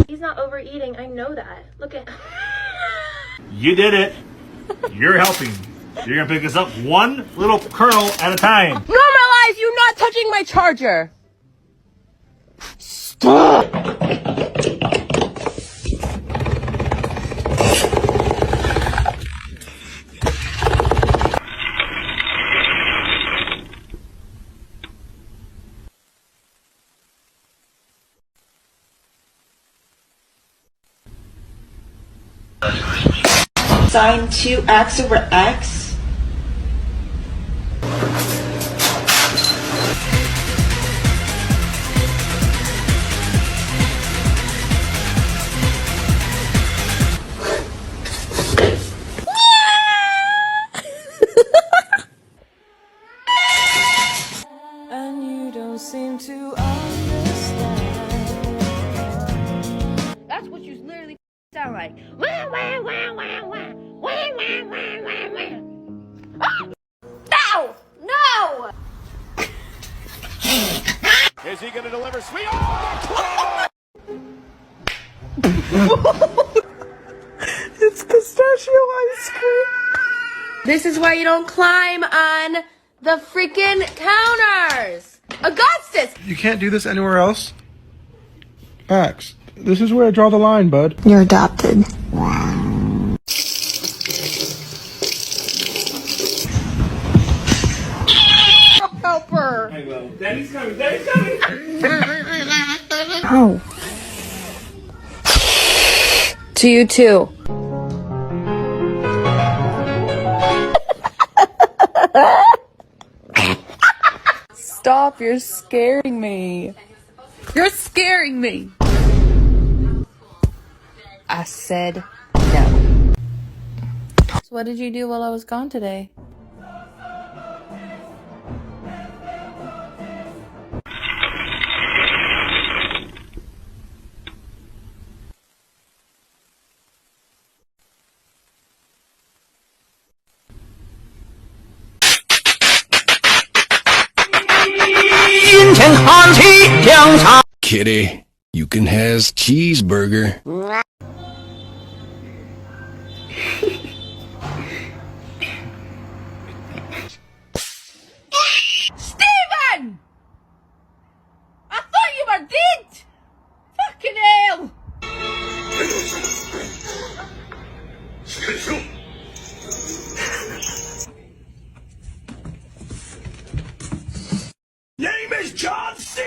He's not overeating, I know that. Look at... You did it. You're helping. You're gonna pick us up one little kernel at a time. Normalize you not touching my charger. Stop. Sine 2x over x. And you don't seem to understand. That's what you literally sound like. Wah, wah, wah, wah, wah. Wah, wah, wah, wah, wah. Ah! No! No! Is he gonna deliver sweet? Oh, It's pistachio ice cream. This is why you don't climb on the freaking counters. Augustus! You can't do this anywhere else? Max, this is where I draw the line, bud. You're adopted. Help her! Daddy's coming. Daddy's coming. Oh. To you too. Stop, you're scaring me. You're scaring me. I said no. So what did you do while I was gone today? Kitty, you can has cheeseburger. Steven! I thought you were dead! Fucking hell! Name is John C.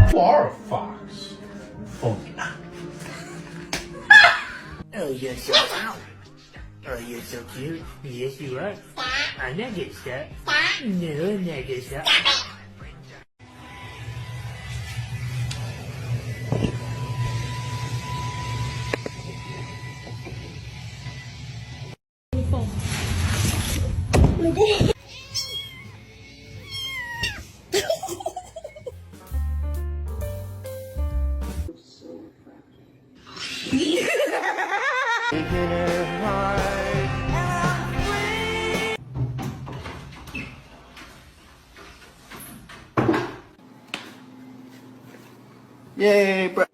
You are a fox. Funky. Oh, you're so cute. Oh, you're so cute. Yes, you are. I'm not good stuff. No, I'm not good stuff. Yay, bro.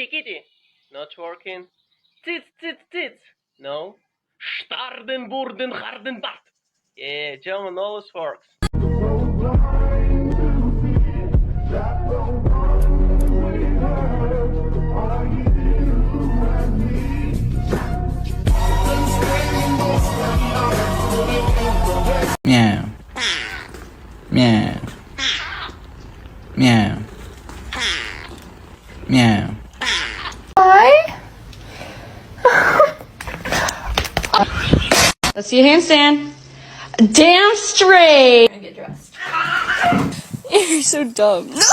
Kitty. Not working. Tits. No. Starden, burden, harden, bart. Yeah, German always works. Meow. Meow. Meow. Meow. Let's see a handstand. Damn straight. Get dressed. You're so dumb. What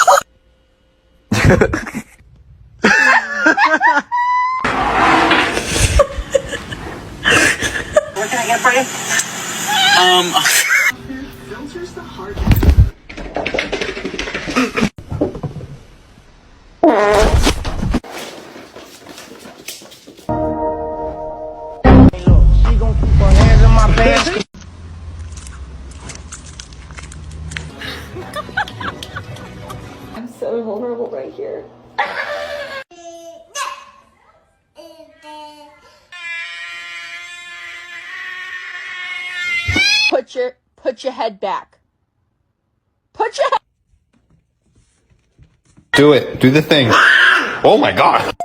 can I get for you? Filters the hard. She gonna keep her hands in my pants. I'm so vulnerable right here. Put your head back. Put your head. Do it. Do the thing. Oh my god.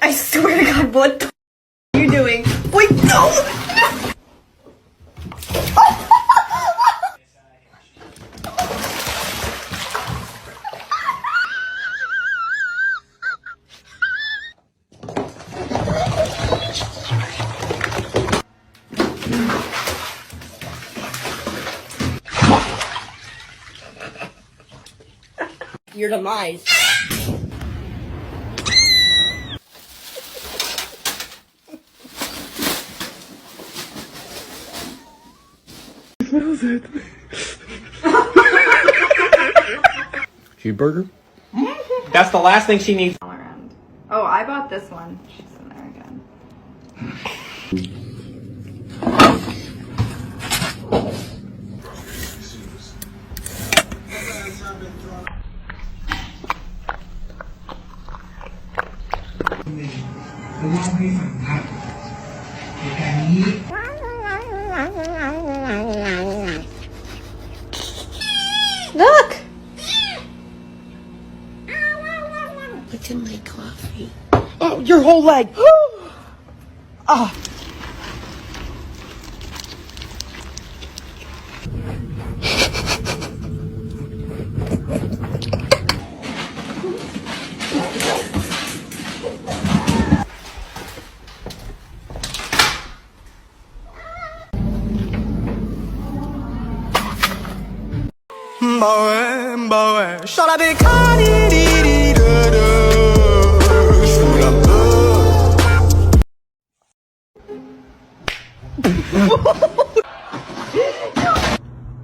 I swear to God, what the are you doing? Wait, no! Your demise. Cheeseburger? That's the last thing she needs. Oh, I bought this one. She's in there again. Look! What's in my coffee? Oh, your whole leg! Ah!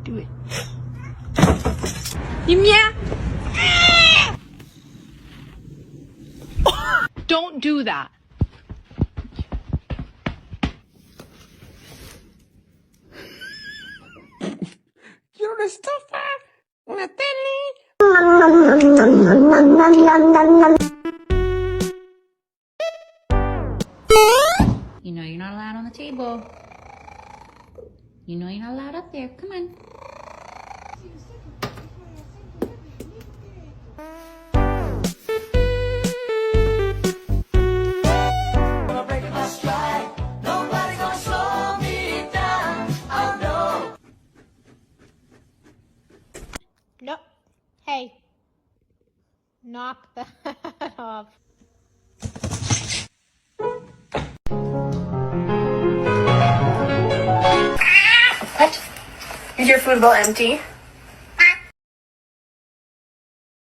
Do it. Yeah. Don't do that. You're stuff. Una tele. You know you're not allowed on the table. You know you're not allowed up there. Come on. No. Hey. Knock that off. Is your food about empty?